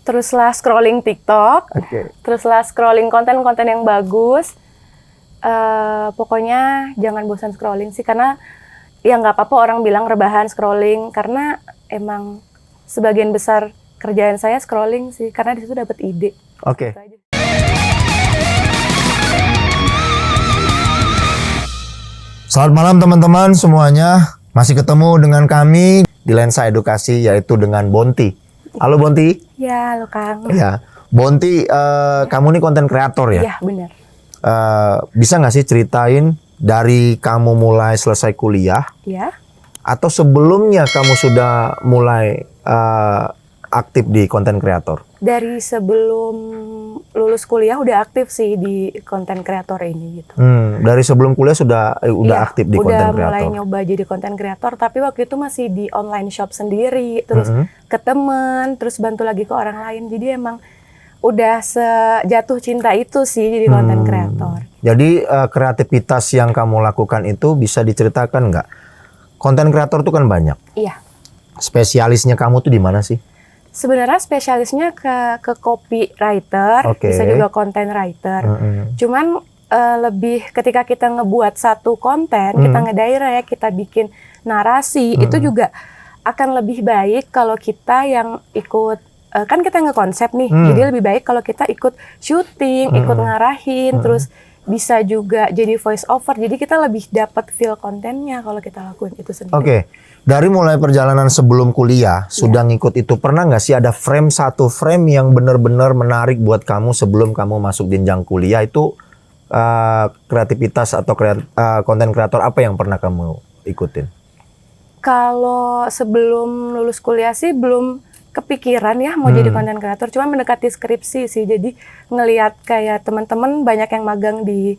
teruslah scrolling TikTok, Oke. teruslah scrolling konten-konten yang bagus. Pokoknya jangan bosan scrolling sih, karena ya nggak apa-apa orang bilang rebahan scrolling, karena emang sebagian besar kerjaan saya scrolling sih, karena di situ dapat ide. Oke. Gitu aja. Selamat malam teman-teman semuanya. Masih ketemu dengan kami di Lensa Edukasi, yaitu dengan Bonti. Halo Bonti. Ya, lo Kang. Ya, Bonti, kamu nih konten kreator ya? Iya, benar. Bisa nggak sih ceritain dari kamu mulai selesai kuliah, Ya. atau sebelumnya kamu sudah mulai aktif di konten kreator? Dari sebelum lulus kuliah udah aktif sih di konten kreator ini gitu. Dari sebelum kuliah sudah Iya, aktif di konten udah mulai kreator. nyoba jadi konten kreator, tapi waktu itu masih di online shop sendiri, terus ke temen, terus bantu lagi ke orang lain. Jadi emang udah sejatuh cinta itu sih jadi konten kreator. Jadi kreativitas yang kamu lakukan itu bisa diceritakan nggak? Konten kreator tuh kan banyak. Iya. Spesialisnya kamu tuh di mana sih? Sebenarnya spesialisnya ke copywriter, Oke. bisa juga content writer. Cuman lebih ketika kita ngebuat satu konten, kita ngedirect, kita bikin narasi, itu juga akan lebih baik kalau kita yang ikut, kan kita ngekonsep nih, jadi lebih baik kalau kita ikut syuting, ikut ngarahin, terus bisa juga jadi voice over, jadi kita lebih dapat feel kontennya kalau kita lakuin itu sendiri. Oke. Dari mulai perjalanan sebelum kuliah, sudah ngikut itu, pernah nggak sih ada satu frame yang benar-benar menarik buat kamu sebelum kamu masuk jenjang kuliah itu, kreativitas atau konten kreator apa yang pernah kamu ikutin? Kalau sebelum lulus kuliah sih belum kepikiran ya mau jadi konten kreator, cuma mendekati skripsi sih. Jadi ngelihat kayak teman-teman banyak yang magang di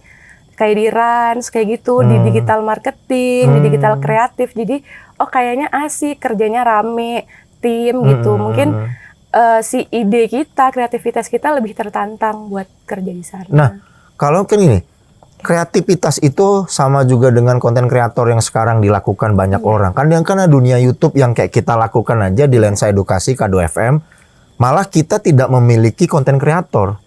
kayak di Rans kayak gitu, di digital marketing, di digital kreatif. Jadi oh kayaknya asik, kerjanya rame, tim gitu. Mungkin si ide kita, kreativitas kita lebih tertantang buat kerja di sana. Nah, kalau kan ini kreativitas itu sama juga dengan konten kreator yang sekarang dilakukan banyak orang. Kan yang karena dunia YouTube yang kayak kita lakukan aja di Lensa Edukasi Kado FM, malah kita tidak memiliki konten kreator.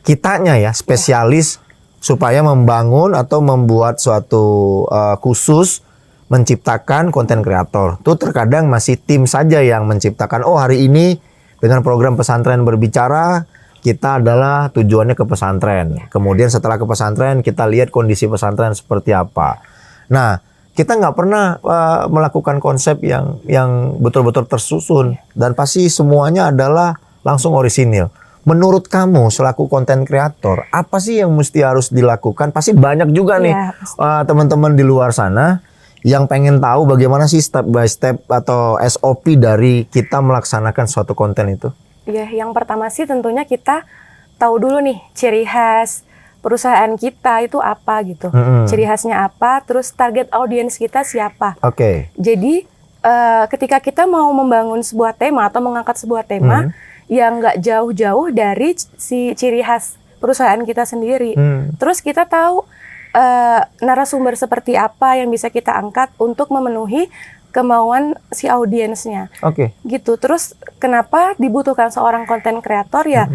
Kitanya ya spesialis supaya membangun atau membuat suatu khusus menciptakan konten kreator. Tuh terkadang masih tim saja yang menciptakan. Oh, hari ini dengan program pesantren berbicara, kita adalah tujuannya ke pesantren. Kemudian setelah ke pesantren, kita lihat kondisi pesantren seperti apa. Nah, kita nggak pernah melakukan konsep yang betul-betul tersusun. Dan pasti semuanya adalah langsung orisinil. Menurut kamu selaku konten kreator, apa sih yang mesti harus dilakukan? Pasti banyak juga nih teman-teman di luar sana yang pengen tahu bagaimana sih step by step atau SOP dari kita melaksanakan suatu konten itu. Ya, yang pertama sih tentunya kita tahu dulu nih ciri khas perusahaan kita itu apa gitu. Ciri khasnya apa, terus target audiens kita siapa. Oke. Jadi ketika kita mau membangun sebuah tema atau mengangkat sebuah tema yang nggak jauh-jauh dari si ciri khas perusahaan kita sendiri. Terus kita tahu narasumber seperti apa yang bisa kita angkat untuk memenuhi kemauan si audiensnya. Oke. Gitu. Terus kenapa dibutuhkan seorang konten kreator ya?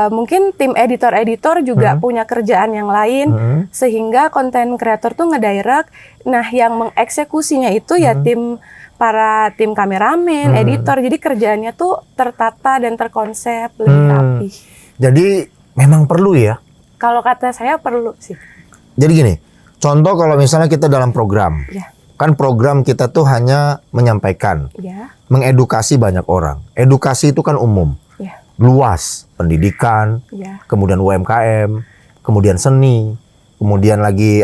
Mungkin tim editor-editor juga punya kerjaan yang lain, sehingga konten kreator tuh ngedirect. Nah, yang mengeksekusinya itu ya para tim kameramen, editor. Jadi kerjaannya tuh tertata dan terkonsep, lebih rapi. Jadi memang perlu ya? Kalau kata saya perlu sih. Jadi gini, contoh kalau misalnya kita dalam program, kan program kita tuh hanya menyampaikan, mengedukasi banyak orang. Edukasi itu kan umum, luas, pendidikan, kemudian UMKM, kemudian seni, kemudian lagi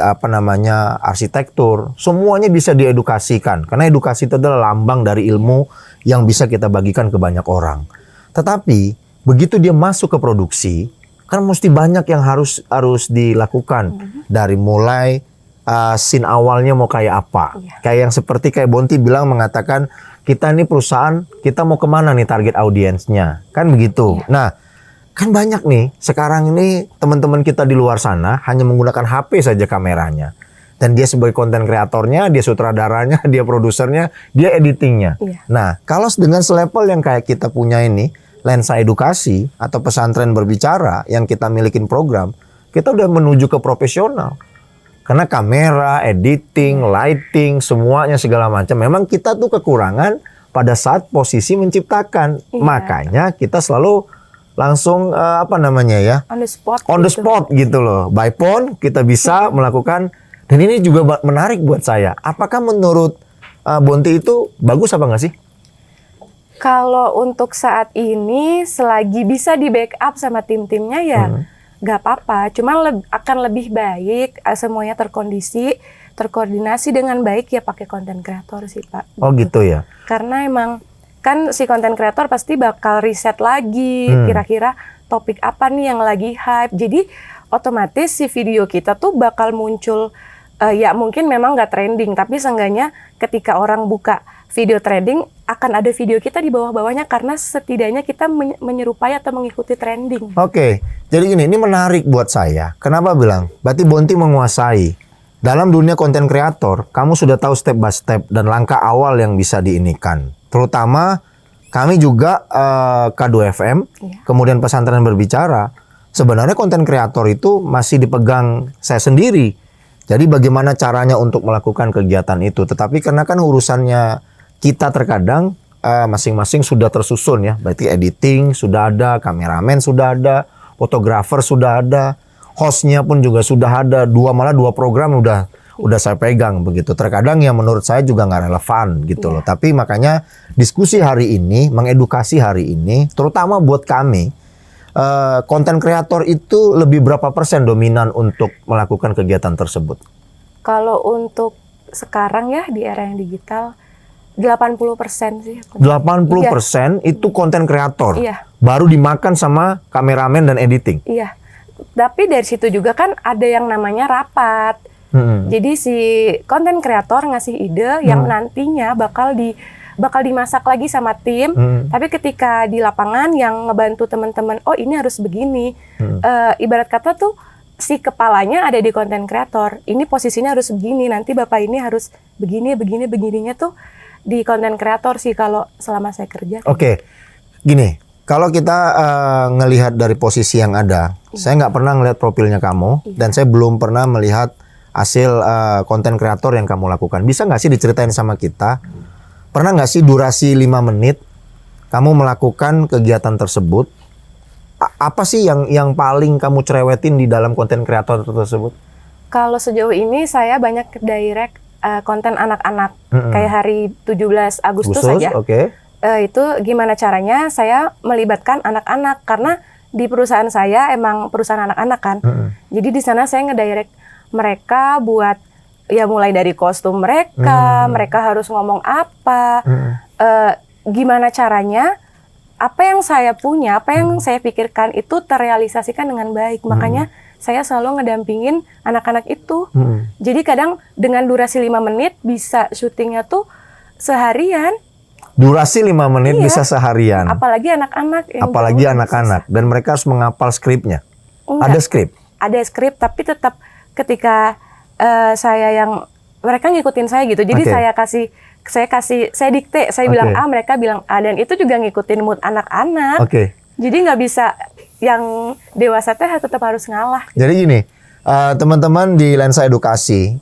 arsitektur, semuanya bisa diedukasikan. Karena edukasi itu adalah lambang dari ilmu yang bisa kita bagikan ke banyak orang. Tetapi begitu dia masuk ke produksi, kan mesti banyak yang harus dilakukan. Dari mulai scene awalnya mau kayak apa. Kayak yang seperti kayak Bonti bilang mengatakan, kita ini perusahaan, kita mau kemana nih target audiensnya. Kan begitu. Nah, kan banyak nih sekarang ini teman-teman kita di luar sana hanya menggunakan HP saja kameranya. Dan dia sebagai konten kreatornya, dia sutradaranya, dia produsernya, dia editingnya. Nah, kalau dengan selevel yang kayak kita punya ini, Lensa Edukasi atau Pesantren Berbicara yang kita milikin program, kita udah menuju ke profesional. Karena kamera, editing, lighting, semuanya segala macam. Memang kita tuh kekurangan pada saat posisi menciptakan. Iya. Makanya kita selalu langsung On the spot. on the spot gitu loh. By phone kita bisa melakukan. Dan ini juga menarik buat saya. Apakah menurut Bonti itu bagus apa nggak sih? Kalau untuk saat ini selagi bisa di backup sama tim-timnya ya nggak apa-apa. Cuman akan lebih baik semuanya terkoordinasi dengan baik ya pakai konten kreator sih Pak. Oh gitu ya. Karena emang kan si konten kreator pasti bakal riset lagi kira-kira topik apa nih yang lagi hype. Jadi otomatis si video kita tuh bakal muncul ya mungkin memang nggak trending, tapi seenggaknya ketika orang buka video trending akan ada video kita di bawah-bawahnya karena setidaknya kita menyerupai atau mengikuti trending. Oke, jadi ini menarik buat saya. Kenapa bilang? Berarti Bonti menguasai. Dalam dunia konten kreator, kamu sudah tahu step by step dan langkah awal yang bisa diinikan. Terutama kami juga K2FM, kemudian Pesantren Berbicara. Sebenarnya konten kreator itu masih dipegang saya sendiri. Jadi bagaimana caranya untuk melakukan kegiatan itu. Tetapi karena kan urusannya kita terkadang masing-masing sudah tersusun ya. Berarti editing sudah ada, kameramen sudah ada, fotografer sudah ada, hostnya pun juga sudah ada. Malah dua program udah saya pegang begitu. Terkadang yang menurut saya juga nggak relevan gitu loh. Tapi makanya diskusi hari ini, mengedukasi hari ini, terutama buat kami, konten kreator itu lebih berapa persen dominan untuk melakukan kegiatan tersebut? Kalau untuk sekarang ya di era yang digital 80% sih. 80% itu konten kreator. Iya. Baru dimakan sama kameramen dan editing. Iya. Tapi dari situ juga kan ada yang namanya rapat. Jadi si konten kreator ngasih ide yang nantinya bakal dimasak lagi sama tim. Tapi ketika di lapangan yang ngebantu teman-teman, oh ini harus begini. Ibarat kata tuh si kepalanya ada di konten kreator. Ini posisinya harus begini. Nanti bapak ini harus begininya tuh di konten kreator sih kalau selama saya kerja. Oke, gini. Kalau kita ngelihat dari posisi yang ada, saya nggak pernah ngelihat profilnya kamu dan saya belum pernah melihat hasil konten kreator yang kamu lakukan. Bisa nggak sih diceritain sama kita? Pernah nggak sih durasi 5 menit kamu melakukan kegiatan tersebut? Apa sih yang paling kamu cerewetin di dalam konten kreator tersebut? Kalau sejauh ini saya banyak direct konten anak-anak. Kayak hari 17 Agustus saja. Okay. Itu gimana caranya saya melibatkan anak-anak karena di perusahaan saya emang perusahaan anak-anak kan. Jadi di sana saya ngedirect mereka buat ya mulai dari kostum mereka, mereka harus ngomong apa, gimana caranya, apa yang saya punya, apa yang saya pikirkan itu terrealisasikan dengan baik. Makanya saya selalu ngedampingin anak-anak itu. Jadi kadang dengan durasi 5 menit bisa syutingnya tuh seharian. Durasi 5 menit bisa seharian. Apalagi anak-anak. Apalagi anak-anak. Dan mereka harus menghafal skripnya. Ada skrip? Ada skrip, tapi tetap ketika mereka ngikutin saya gitu. Jadi saya dikte, saya bilang A, mereka bilang A, dan itu juga ngikutin mood anak-anak. Jadi nggak bisa yang dewasa tetap harus ngalah. Jadi gini, teman-teman di Lensa Edukasi,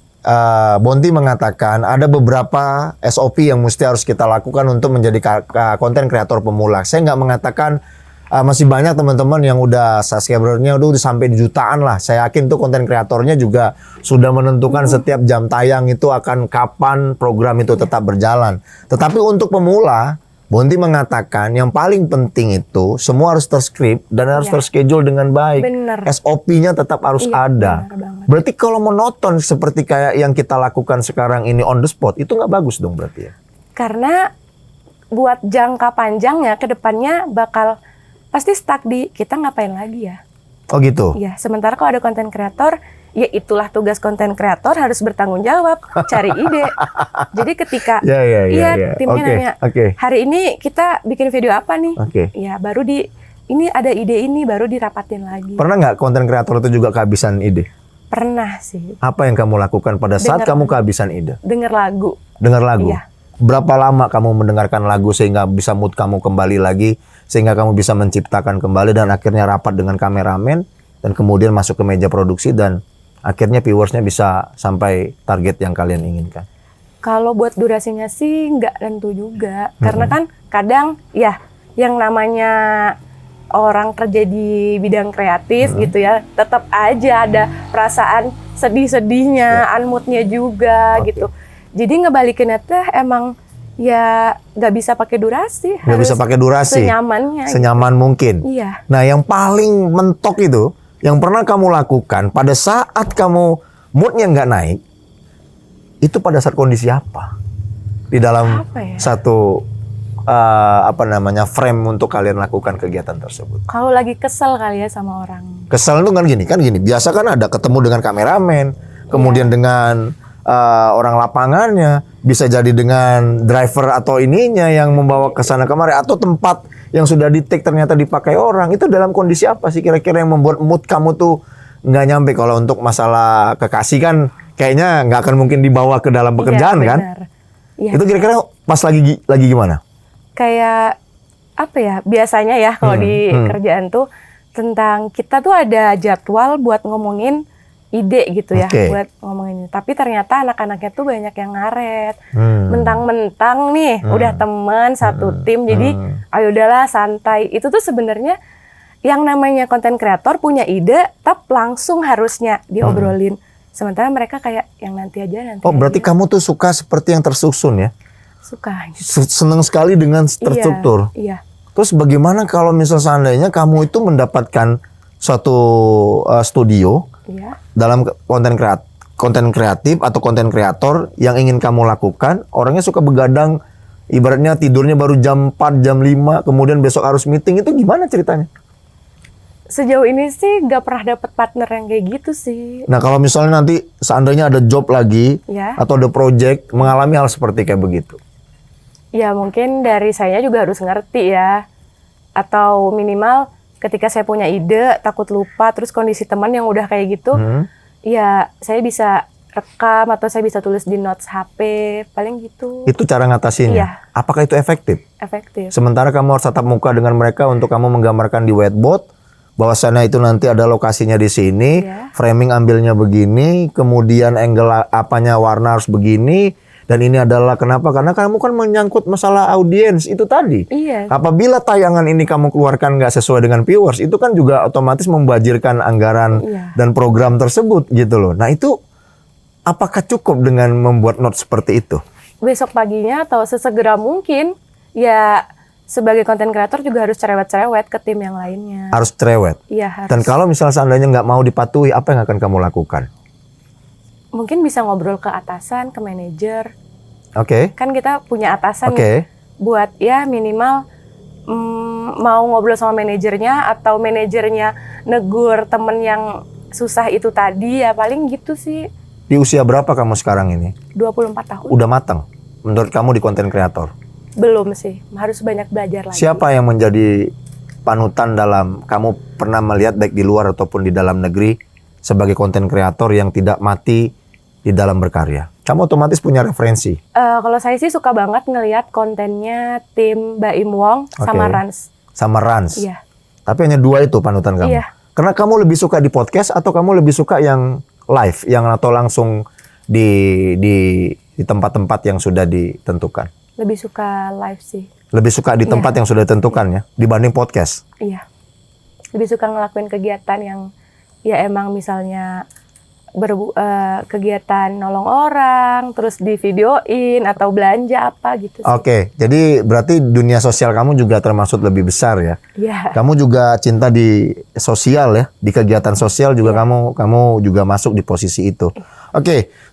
Bonti mengatakan ada beberapa SOP yang mesti harus kita lakukan untuk menjadi konten kreator pemula. Saya nggak mengatakan masih banyak teman-teman yang udah subscribernya udah sampai di jutaan lah. Saya yakin tuh konten kreatornya juga sudah menentukan setiap jam tayang itu akan kapan program itu tetap berjalan. Tetapi untuk pemula, Bonti mengatakan yang paling penting itu semua harus terskrip dan harus terschedule dengan baik. SOP-nya tetap harus ada. Berarti kalau monoton seperti kayak yang kita lakukan sekarang ini on the spot, itu nggak bagus dong berarti ya? Karena buat jangka panjangnya ke depannya bakal pasti stuck di kita ngapain lagi ya. Oh gitu? Iya, sementara kalau ada konten kreator, ya itulah tugas konten kreator harus bertanggung jawab, cari ide. Jadi ketika timnya nanya, hari ini kita bikin video apa nih? Ya baru ini ada ide ini, baru dirapatin lagi. Pernah nggak konten kreator itu juga kehabisan ide? Pernah sih. Apa yang kamu lakukan pada saat kamu kehabisan ide? Dengar lagu. Dengar lagu? Iya. Berapa lama kamu mendengarkan lagu sehingga bisa mood kamu kembali lagi, sehingga kamu bisa menciptakan kembali dan akhirnya rapat dengan kameramen dan kemudian masuk ke meja produksi dan akhirnya viewersnya bisa sampai target yang kalian inginkan? Kalau buat durasinya sih nggak tentu juga, karena kan kadang ya yang namanya orang kerja di bidang kreatif gitu ya, tetap aja ada perasaan sedih-sedihnya, unmoodnya juga gitu. Jadi ngebalikinnya teh emang ya nggak bisa pakai durasi, Nggak bisa pakai durasi, senyamannya. senyaman mungkin. Iya. Nah, yang paling mentok itu, yang pernah kamu lakukan pada saat kamu moodnya nggak naik, itu pada saat kondisi apa? Di dalam Apa ya? satu frame untuk kalian lakukan kegiatan tersebut. Kalau lagi kesel kali ya sama orang. Kesel itu kan gini. Biasa kan ada ketemu dengan kameramen, kemudian dengan orang lapangannya, bisa jadi dengan driver atau ininya yang membawa ke sana kemari, atau tempat yang sudah di-take ternyata dipakai orang. Itu dalam kondisi apa sih kira-kira yang membuat mood kamu tuh nggak nyampe? Kalau untuk masalah kekasih kan kayaknya nggak akan mungkin dibawa ke dalam pekerjaan kan? Iya. Itu kira-kira pas lagi gimana? Kayak apa ya, biasanya ya kalau di kerjaan tuh tentang kita tuh ada jadwal buat ngomongin ide gitu ya, buat ngomongin ini. Tapi ternyata anak-anaknya tuh banyak yang ngaret. Mentang-mentang nih udah temen satu tim, jadi ayo udahlah santai. Itu tuh sebenarnya yang namanya konten kreator punya ide, tetap langsung harusnya diobrolin. Sementara mereka kayak yang nanti aja. Oh, berarti kamu tuh suka seperti yang tersusun ya? Suka. Senang sekali dengan terstruktur. Iya. Terus bagaimana kalau misal seandainya kamu itu mendapatkan suatu studio dalam konten kreatif atau konten kreator yang ingin kamu lakukan, orangnya suka begadang, ibaratnya tidurnya baru jam 4, jam 5, kemudian besok harus meeting, itu gimana ceritanya? Sejauh ini sih nggak pernah dapet partner yang kayak gitu sih. Nah, kalau misalnya nanti seandainya ada job lagi atau ada project mengalami hal seperti kayak begitu, ya mungkin dari saya juga harus ngerti ya. Atau minimal ketika saya punya ide, takut lupa, terus kondisi teman yang udah kayak gitu, ya saya bisa rekam atau saya bisa tulis di notes HP, paling gitu. Itu cara ngatasinnya? Iya. Apakah itu efektif? Efektif. Sementara kamu harus tatap muka dengan mereka untuk kamu menggambarkan di whiteboard, bahwa sana itu nanti ada lokasinya di sini, framing ambilnya begini, kemudian angle apanya warna harus begini, dan ini adalah kenapa? Karena kamu kan menyangkut masalah audiens itu tadi. Iya. Apabila tayangan ini kamu keluarkan nggak sesuai dengan viewers, itu kan juga otomatis membajirkan anggaran dan program tersebut gitu loh. Nah itu apakah cukup dengan membuat note seperti itu? Besok paginya atau sesegera mungkin, ya sebagai konten kreator juga harus cerewet-cerewet ke tim yang lainnya. Harus cerewet? Iya, harus. Dan kalau misalnya seandainya nggak mau dipatuhi, apa yang akan kamu lakukan? Mungkin bisa ngobrol ke atasan, ke manajer. Kan kita punya atasan buat ya minimal mau ngobrol sama manajernya atau manajernya negur temen yang susah itu tadi, ya paling gitu sih. Di usia berapa kamu sekarang ini? 24 tahun. Udah matang menurut kamu di konten kreator? Belum sih, harus banyak belajar lagi. Siapa yang menjadi panutan dalam kamu pernah melihat baik di luar ataupun di dalam negeri sebagai konten kreator yang tidak mati di dalam berkarya? Kamu otomatis punya referensi. Kalau saya sih suka banget ngelihat kontennya tim Mbak Im Wong sama Rans. Sama Rans? Iya. Tapi hanya dua itu panutan kamu? Iya. Karena kamu lebih suka di podcast atau kamu lebih suka yang live, yang atau langsung di tempat-tempat yang sudah ditentukan? Lebih suka live sih. Lebih suka di tempat yang sudah ditentukan ya, dibanding podcast? Iya. Lebih suka ngelakuin kegiatan yang ya emang misalnya kegiatan nolong orang, terus di videoin atau belanja apa gitu sih. Jadi berarti dunia sosial kamu juga termasuk lebih besar ya? Iya. Kamu juga cinta di sosial ya, di kegiatan sosial juga kamu juga masuk di posisi itu.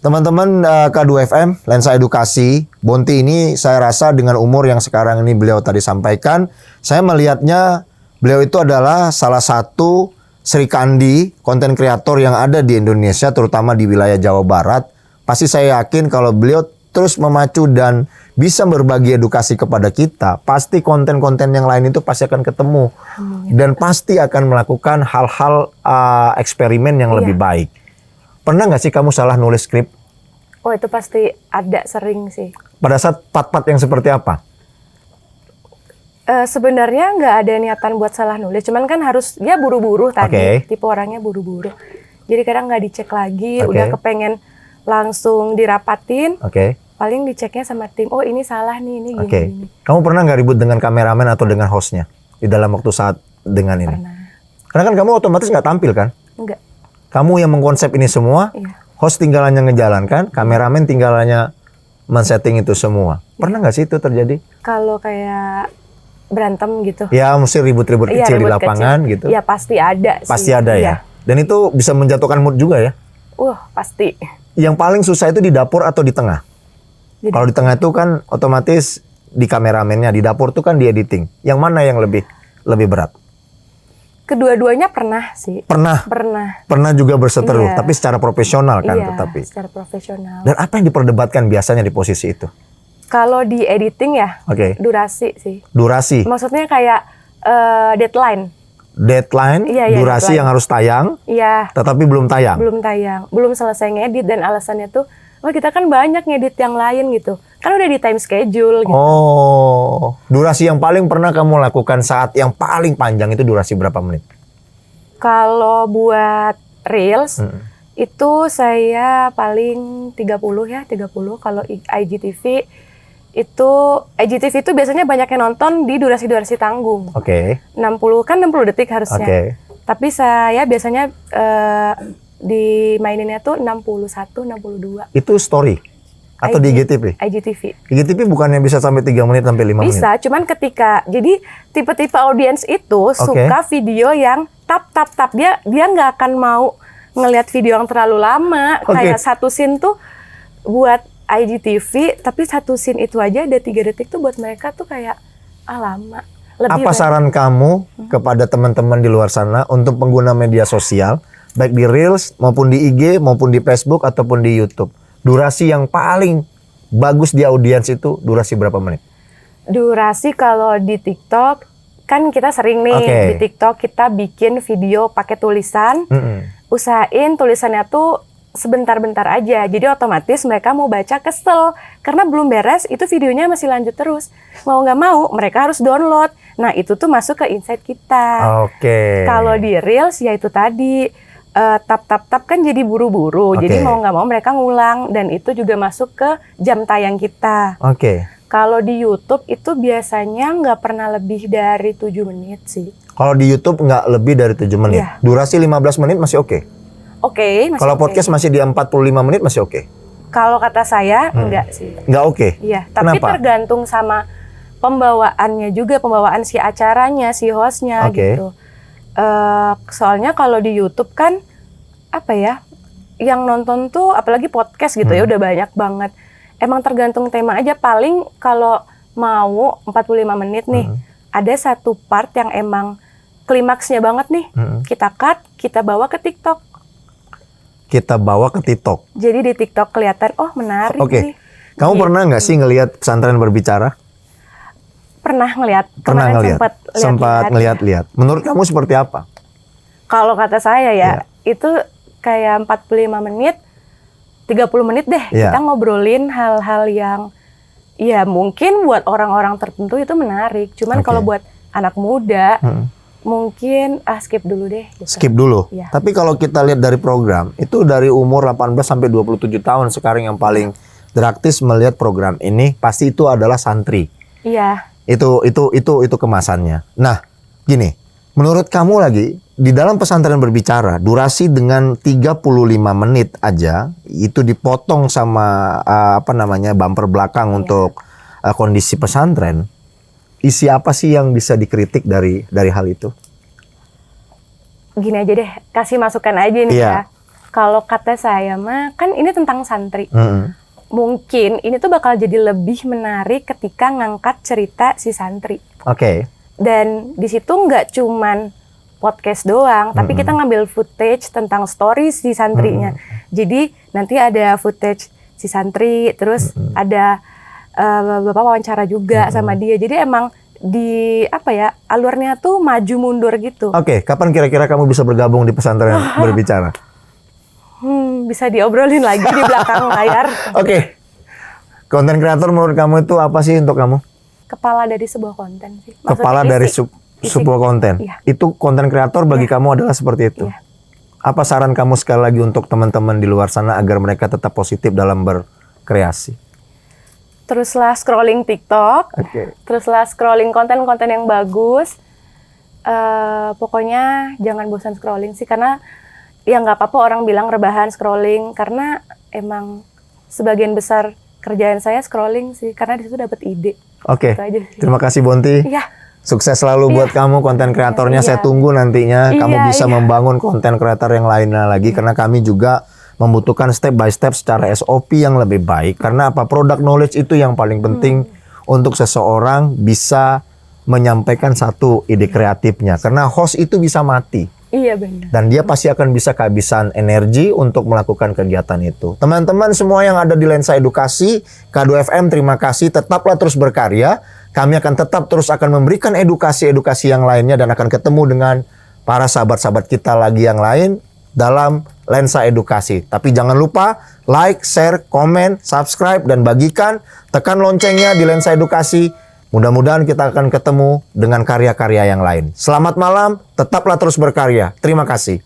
Teman-teman K2FM, Lensa Edukasi, Bonti ini saya rasa dengan umur yang sekarang ini beliau tadi sampaikan, saya melihatnya beliau itu adalah salah satu Sri Kandi, konten kreator yang ada di Indonesia, terutama di wilayah Jawa Barat. Pasti saya yakin kalau beliau terus memacu dan bisa berbagi edukasi kepada kita, pasti konten-konten yang lain itu pasti akan ketemu. Dan pasti akan melakukan hal-hal eksperimen yang lebih baik. Pernah nggak sih kamu salah nulis skrip? Oh itu pasti ada, sering sih. Pada saat part-part yang seperti apa? Sebenarnya nggak ada niatan buat salah nulis, cuman kan harus dia buru-buru tadi, tipe orangnya buru-buru. Jadi kadang nggak dicek lagi, udah kepengen langsung dirapatin. Paling diceknya sama tim, oh ini salah nih, ini gini. Kamu pernah nggak ribut dengan kameramen atau dengan hostnya di dalam waktu saat dengan ini? Pernah. Karena kan kamu otomatis nggak tampil kan? Enggak. Kamu yang mengkonsep ini semua, host tinggalannya ngejalankan, kameramen tinggalannya men-setting itu semua. Pernah nggak sih itu terjadi? Kalau kayak berantem gitu. Ya, mesti ribut-ribut kecil di lapangan gitu. Ya pasti ada sih. Pasti ada ya. Dan itu bisa menjatuhkan mood juga ya. Pasti. Yang paling susah itu di dapur atau di tengah? Kalau di tengah itu kan otomatis di kameramennya, di dapur itu kan di editing. Yang mana yang lebih berat? Kedua-duanya pernah sih. Pernah Juga berseteru, tapi secara profesional kan tetapi. Secara profesional. Dan apa yang diperdebatkan biasanya di posisi itu? Kalau di editing ya, durasi sih. Durasi? Maksudnya kayak deadline. Deadline, durasi deadline yang harus tayang, tetapi belum tayang? Belum selesai ngedit dan alasannya tuh, kita kan banyak ngedit yang lain gitu. Kan udah di time schedule gitu. Oh, durasi yang paling pernah kamu lakukan saat yang paling panjang itu durasi berapa menit? Kalau buat Reels, itu saya paling 30. Kalau IGTV, IGTV itu biasanya banyak yang nonton di durasi-durasi tanggung. 60 detik harusnya. Tapi saya biasanya dimaininnya tuh 61, 62. Itu story atau di IGTV? IGTV bukannya bisa sampai 3 menit sampai 5 menit? Bisa, cuman jadi tipe-tipe audiens itu suka video yang tap. Dia nggak akan mau ngelihat video yang terlalu lama. Kayak satu scene tuh buat IGTV, tapi satu scene itu aja ada 3 detik tuh buat mereka tuh kayak lama. Apa saran kamu kepada teman-teman di luar sana untuk pengguna media sosial, baik di Reels maupun di IG maupun di Facebook ataupun di YouTube? Durasi yang paling bagus di audiens itu durasi berapa menit? Durasi kalau di TikTok kan kita sering nih di TikTok kita bikin video pakai tulisan. Usahain tulisannya tuh sebentar-bentar aja. Jadi otomatis mereka mau baca kesel. Karena belum beres, itu videonya masih lanjut terus. Mau nggak mau, mereka harus download. Nah, itu tuh masuk ke insight kita. Kalau di Reels, ya itu tadi. Tap kan jadi buru-buru. Jadi mau nggak mau mereka ngulang. Dan itu juga masuk ke jam tayang kita. Kalau di YouTube, itu biasanya nggak pernah lebih dari 7 menit sih. Kalau di YouTube nggak lebih dari 7 menit? Durasi 15 menit masih oke? Masih kalau podcast masih di 45 menit masih oke? Kalau kata saya enggak sih. Enggak oke? Iya, tapi tergantung sama pembawaannya juga, pembawaan si acaranya, si hostnya gitu. Soalnya kalau di YouTube kan yang nonton tuh apalagi podcast gitu ya udah banyak banget. Emang tergantung tema aja, paling kalau mau 45 menit nih, ada satu part yang emang klimaksnya banget nih, kita cut, kita bawa ke TikTok. Jadi di TikTok kelihatan, menarik nih. Kamu pernah nggak sih ngelihat pesantren berbicara? Pernah ngelihat. Sempat ngelihat. Menurut kamu seperti apa? Kalau kata saya itu kayak 45 menit, 30 menit deh. Kita ngobrolin hal-hal yang mungkin buat orang-orang tertentu itu menarik. Cuman kalau buat anak muda, mungkin skip dulu deh. Skip dulu. Tapi kalau kita lihat dari program, itu dari umur 18 sampai 27 tahun sekarang yang paling draktis melihat program ini, pasti itu adalah santri. Itu kemasannya. Nah, gini, menurut kamu lagi di dalam pesantren berbicara, durasi dengan 35 menit aja itu dipotong sama bumper belakang untuk kondisi pesantren. Isi apa sih yang bisa dikritik dari hal itu? Gini aja deh, kasih masukan aja nih ya. Kalau kata saya mah, kan ini tentang santri. Mungkin ini tuh bakal jadi lebih menarik ketika ngangkat cerita si santri. Dan di situ nggak cuman podcast doang, tapi kita ngambil footage tentang story si santrinya. Jadi nanti ada footage si santri, terus ada Bapak wawancara juga sama dia. Jadi emang di alurnya tuh maju mundur gitu. Kapan kira-kira kamu bisa bergabung di pesantren berbicara? Bisa diobrolin lagi di belakang layar. Konten kreator menurut kamu itu apa sih untuk kamu? Kepala dari sebuah konten sih. Maksudnya Kepala dari isi. sebuah konten. Iya. Itu konten kreator bagi Iya. kamu adalah seperti itu. Iya. Apa saran kamu sekali lagi untuk teman-teman di luar sana agar mereka tetap positif dalam berkreasi? Teruslah scrolling TikTok. Oke. Teruslah scrolling konten-konten yang bagus. Pokoknya jangan bosan scrolling sih, karena ya nggak apa-apa orang bilang rebahan scrolling, karena emang sebagian besar kerjaan saya scrolling sih, karena di situ dapat ide. Oke. Itu aja sih. Terima kasih Bonti. Iya. Sukses selalu buat kamu konten kreatornya. Iya. Saya tunggu nantinya kamu Iya, bisa iya. membangun konten kreator yang lainnya lagi, karena kami juga membutuhkan step by step secara SOP yang lebih baik. Karena apa? Product knowledge itu yang paling penting untuk seseorang bisa menyampaikan satu ide kreatifnya. Karena host itu bisa mati. Iya benar. Dan dia pasti akan bisa kehabisan energi untuk melakukan kegiatan itu. Teman-teman semua yang ada di Lensa Edukasi, K2FM terima kasih. Tetaplah terus berkarya. Kami akan tetap terus akan memberikan edukasi-edukasi yang lainnya dan akan ketemu dengan para sahabat-sahabat kita lagi yang lain dalam Lensa Edukasi. Tapi jangan lupa like, share, komen, subscribe, dan bagikan. Tekan loncengnya di Lensa Edukasi. Mudah-mudahan kita akan ketemu dengan karya-karya yang lain. Selamat malam, tetaplah terus berkarya. Terima kasih.